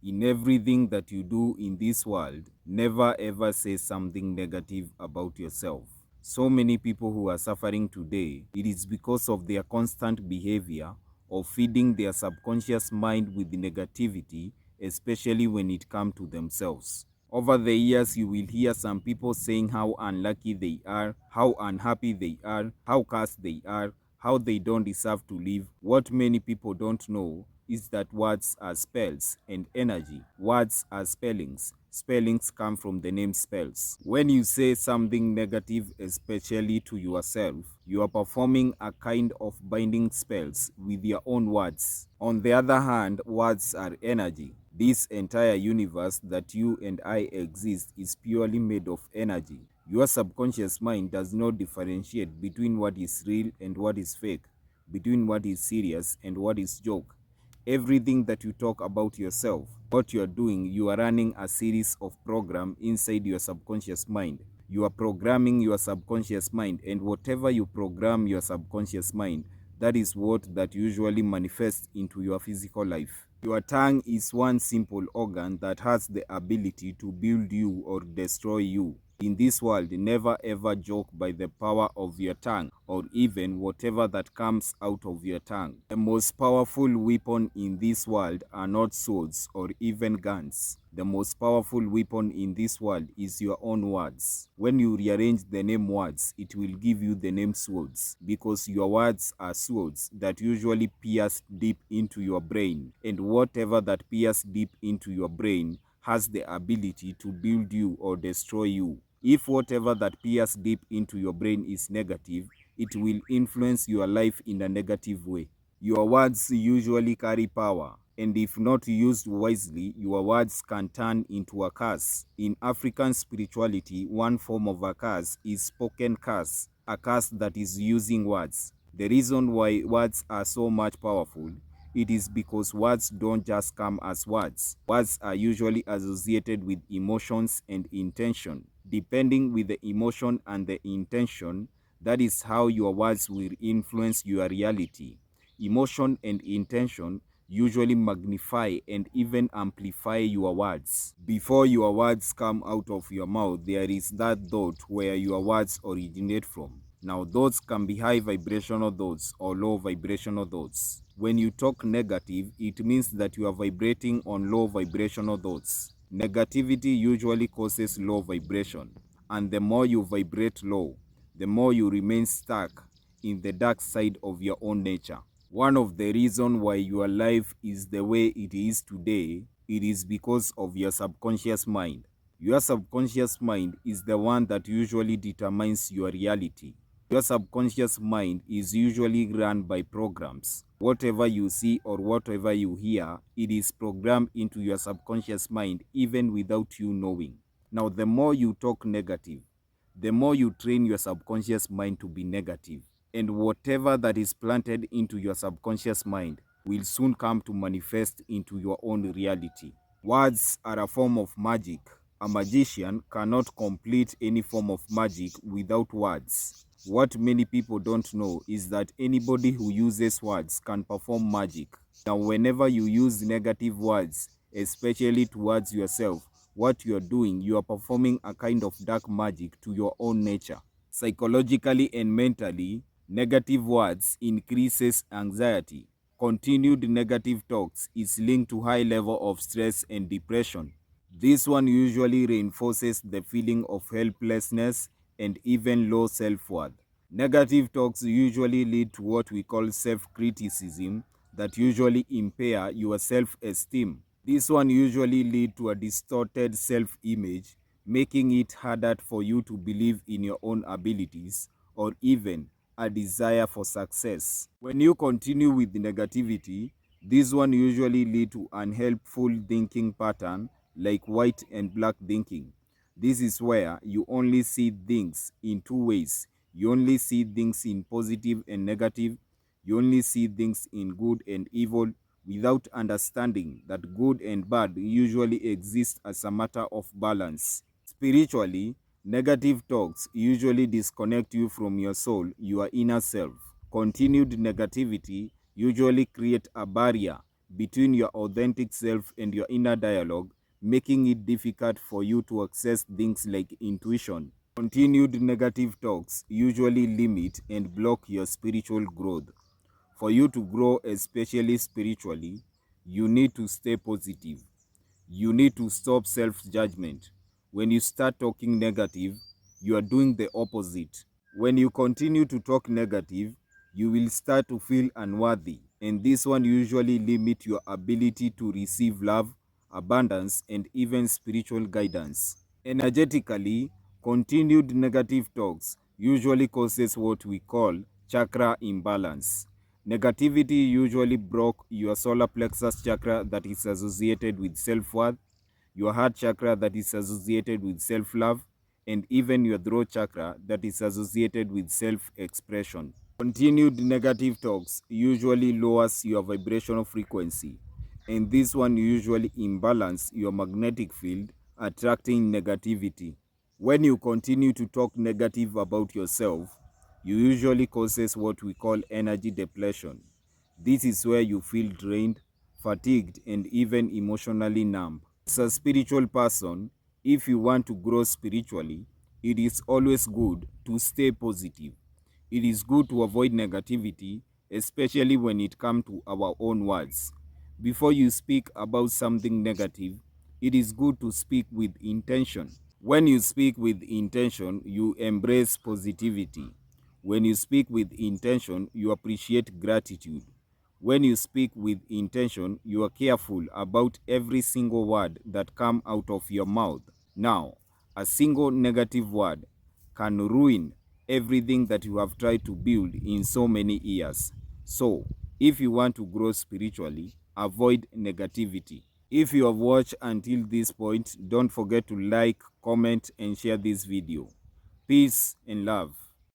In everything that you do in this world, never ever say something negative about yourself. So many people who are suffering today, it is because of their constant behavior of feeding their subconscious mind with negativity, especially when it comes to themselves. Over the years, you will hear some people saying how unlucky they are, how unhappy they are, how cursed they are, how they don't deserve to live. What many people don't know is that words are spells and energy. Words are spellings. Spellings come from the name spells. When you say something negative, especially to yourself, you are performing a kind of binding spells with your own words. On the other hand, words are energy. This entire universe that you and I exist is purely made of energy. Your subconscious mind does not differentiate between what is real and what is fake, between what is serious and what is joke. Everything that you talk about yourself, what you are doing, you are running a series of program inside your subconscious mind. You are programming your subconscious mind, and whatever you program your subconscious mind, that is what that usually manifests into your physical life. Your tongue is one simple organ that has the ability to build you or destroy you. In this world, never ever joke by the power of your tongue or even whatever that comes out of your tongue. The most powerful weapon in this world are not swords or even guns. The most powerful weapon in this world is your own words. When you rearrange the name words, it will give you the name swords, because your words are swords that usually pierce deep into your brain, and whatever that pierce deep into your brain has the ability to build you or destroy you. If whatever that pierce deep into your brain is negative, it will influence your life in a negative way. Your words usually carry power, and if not used wisely, your words can turn into a curse. In African spirituality, one form of a curse is spoken curse, a curse that is using words. The reason why words are so much powerful, it is because words don't just come as words. Words are usually associated with emotions and intention. Depending with the emotion and the intention, that is how your words will influence your reality. Emotion and intention usually magnify and even amplify your words. Before your words come out of your mouth, there is that thought where your words originate from. Now, thoughts can be high vibrational thoughts or low vibrational thoughts. When you talk negative, it means that you are vibrating on low vibrational thoughts. Negativity usually causes low vibration, and the more you vibrate low, the more you remain stuck in the dark side of your own nature. One of the reasons why your life is the way it is today, it is because of your subconscious mind. Your subconscious mind is the one that usually determines your reality. Your subconscious mind is usually run by programs. Whatever you see or whatever you hear, it is programmed into your subconscious mind even without you knowing. Now, the more you talk negative, the more you train your subconscious mind to be negative. And whatever that is planted into your subconscious mind will soon come to manifest into your own reality. Words are a form of magic. A magician cannot complete any form of magic without words. What many people don't know is that anybody who uses words can perform magic. Now, whenever you use negative words, especially towards yourself, what you are doing, you are performing a kind of dark magic to your own nature. Psychologically and mentally, negative words increases anxiety. Continued negative talks is linked to high level of stress and depression. This one usually reinforces the feeling of helplessness and even low self-worth. Negative talks usually lead to what we call self-criticism that usually impair your self-esteem. This one usually lead to a distorted self-image, making it harder for you to believe in your own abilities or even a desire for success. When you continue with negativity, this one usually lead to unhelpful thinking pattern like white and black thinking. This is where you only see things in two ways. You only see things in positive and negative. You only see things in good and evil without understanding that good and bad usually exist as a matter of balance. Spiritually, negative talks usually disconnect you from your soul, your inner self. Continued negativity usually create a barrier between your authentic self and your inner dialogue, making it difficult for you to access things like intuition. Continued negative talks usually limit and block your spiritual growth. For you to grow, especially spiritually, you need to stay positive. You need to stop self judgment. When you start talking negative, you are doing the opposite. When you continue to talk negative, you will start to feel unworthy, and this one usually limit your ability to receive love, abundance, and even spiritual guidance. Energetically, continued negative talks usually causes what we call chakra imbalance. Negativity usually broke your solar plexus chakra that is associated with self-worth, your heart chakra that is associated with self-love, and even your throat chakra that is associated with self-expression. Continued negative talks usually lowers your vibrational frequency, and this one usually imbalance your magnetic field, attracting negativity. When you continue to talk negative about yourself, you usually causes what we call energy depletion. This is where you feel drained, fatigued, and even emotionally numb. As a spiritual person, if you want to grow spiritually, it is always good to stay positive. It is good to avoid negativity, especially when it comes to our own words. Before you speak about something negative, it is good to speak with intention. When you speak with intention, you embrace positivity. When you speak with intention, you appreciate gratitude. When you speak with intention, you are careful about every single word that comes out of your mouth. Now, a single negative word can ruin everything that you have tried to build in so many years. So, if you want to grow spiritually, avoid negativity. If you have watched until this point, don't forget to like, comment, and share this video. Peace and love.